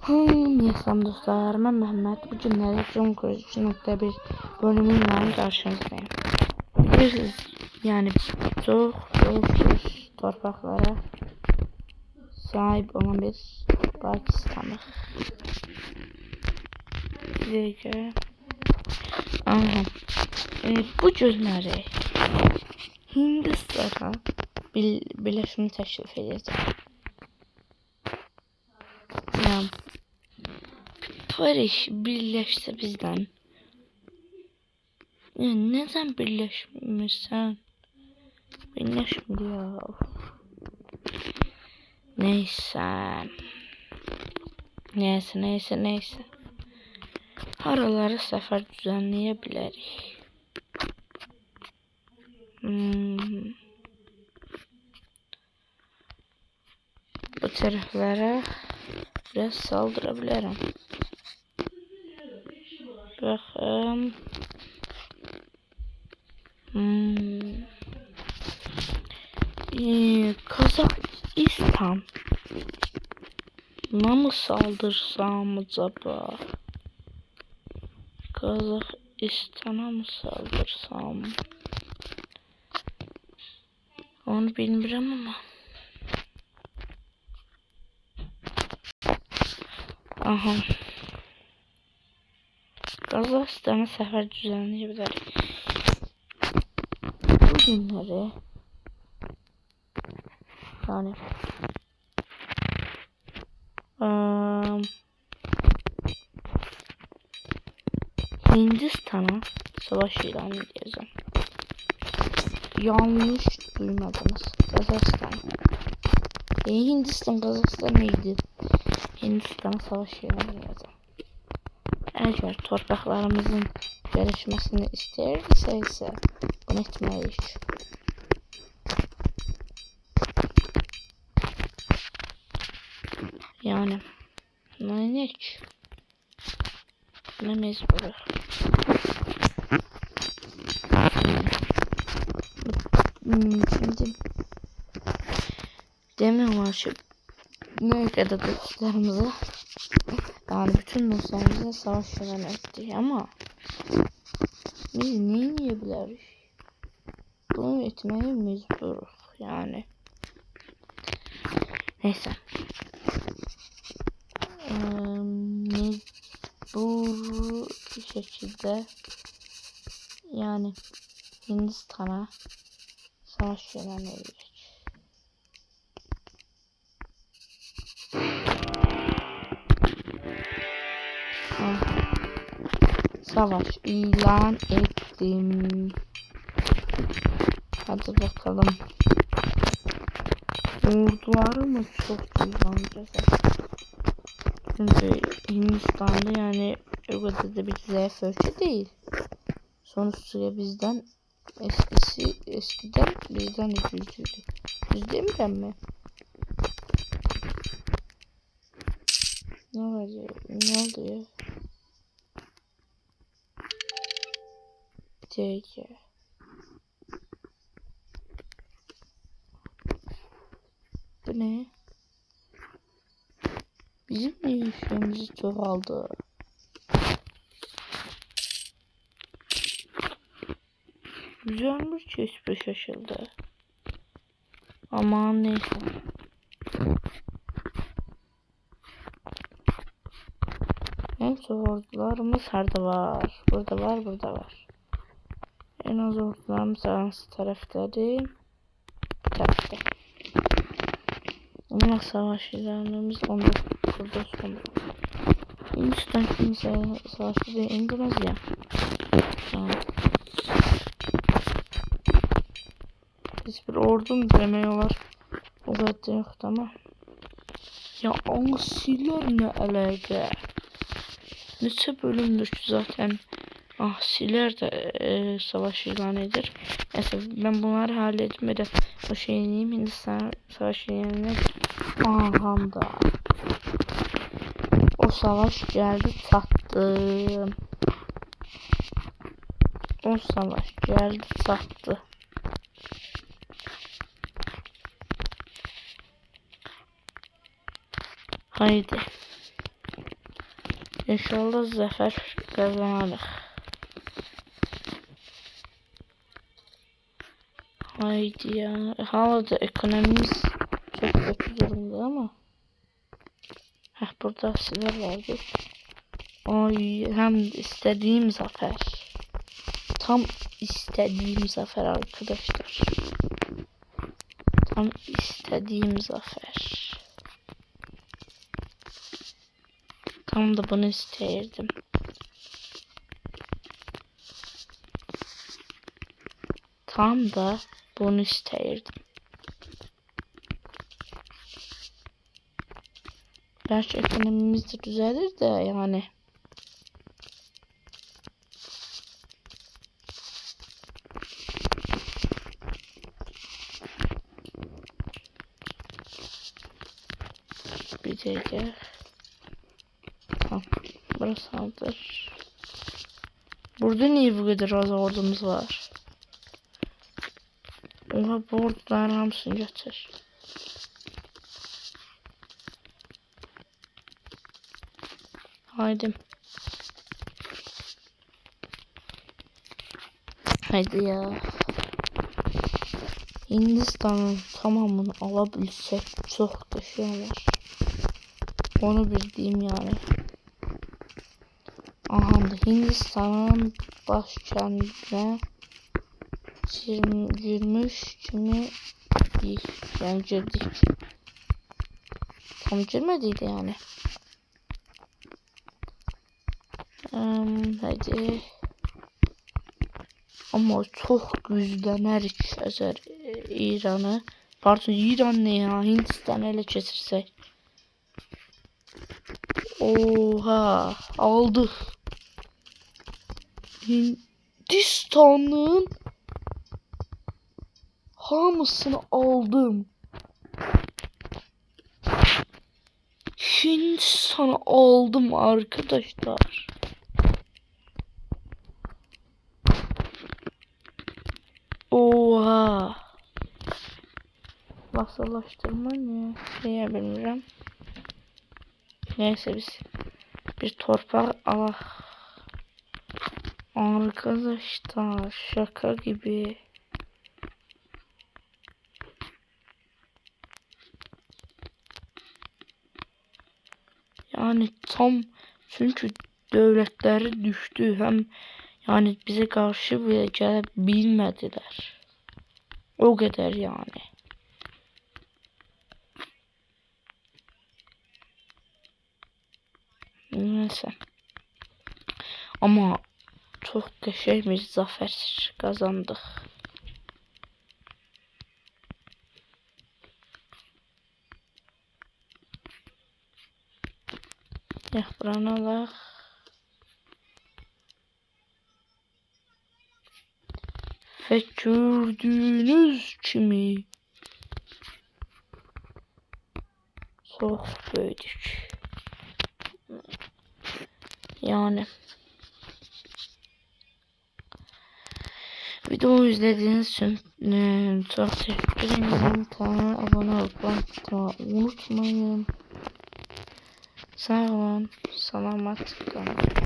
Yasalam dostlar, mən Məhəmməd. Bu günləri John Cruise 3.1 bölümüyle karşınızdayım. Bilirsiniz, yani çok torpaqlara sahip olan bir Pakistan'ı. Bir bu günləri Hindistan'a birləşməni təklif edəcəm. Yani Paris birleşse bizden. Ya neden birleşmişsen? Birleşmedi ya. Neyse. Haraları səfər düzenləyə bilərik. Bu tərəflərə biraz saldırabilirim. Bakın. Kazakistan. Mı saldırsam acaba? Kazakistan'a mı saldırsam? Onu bilmiyorum ama. Aha. Kazakistan'a səfər düzenleyebilirik. Bu günləri yani Hindistan'a savaş ilan edeceğim. Yanlış duymadınız. Kazakistan. Hindistan Kazakistan neydi? Hindistan'a savaş ilan edeceğim. Eğer torpaqlarımızın gelişmesini isterse ise bunu etmeliyiz. Yani ne mecbur. Şimdi demiyorlar şu ne kadar dostlarımıza yani bütün dostlarımıza savaş ilan etti ama biz ne yiyebiliriz? Bunu etmeye mecburuz yani. Neyse. Mecbur bir şekilde yani Hindistan'a savaş ilan edecek. Savaş ilan ettim. Hadi bakalım. Orduları mı çok kullanacağız? Çünkü Hindistan'da yani o kadar da bir zayıf ülke değil. Sonuçta bizden eskiden bizden de güçlüydü. Biz demeyeceğim mi? Ne oldu ya? Peki. Bu ne? Bizim ne işimizi çoğaldı? Güzel bir kesme şaşıldı. Aman neyse. En çok ordularımız harda var. Burada var. En az ordularımız hangi taraftadır? Bu tarafta. Onunla savaş ilanımız onda burada sonra. Hindistan kimse savaşta değil. Endonezya. Tamam. Hiçbir ordum demiyorlar. O kadar yok ama. Ya asiler ne alaka? Neçə bölümdür ki zaten asiler de savaş ilan edir. Neyse ben bunları hallettim ve de o şeyini Hindistan savaş ilan edir. Ahanda. O savaş geldi çattı. O savaş geldi çattı. Haydi. İnşallah zafer kazanırıq. Haydi ya. Hala da ekonomimiz çok kötü durumda ama. Heh, burada silah vardı. Ay, hem istediğim zafer. Tam istediğim zafer arkadaşlar. Tam istediğim zafer. Tam da bunu isteyirdim. Tam da bunu isteyirdim. Gerçi ekonomimiz de düzelir de yani. Bir dakika. Tamam. Burası hazır. Burada niye bu kadar az ordumuz var? Oha, bu orduların hamısını götür. Haydi. Haydi ya. Hindistan'ın tamamını alabilsek çok da şey var. Onu bildiğim yani. Aha da Hindistan'ın başkentine girmiş kimi değil. Yani girdik. Tam girmediydi yani. Hadi. Ama çok güçlenerik eğer İran'ı. Pardon, İran ne ya? Hindistan'ı ele geçirsek. Oha, aldık. Hindistan'ın hamısını aldım. Hindistan'ı aldım arkadaşlar. Oha. Vasallaştırma ne? Neye bilmiyorum. Neyse biz bir torpak alak. Arkadaşlar şaka gibi. Yani tam çünkü devletleri düştü, hem yani bize karşı bile gelebilmediler. O kadar yani. Neyse. Ama çok qəşəng bir zafer kazandık. Buranı alaq. Ve gördüğünüz kimi çok büyüdük. Yani videomu izlediğiniz için çok teşekkür ederim. Kanala abone olmayı unutmayın. Sağ olun. Selamat kalın.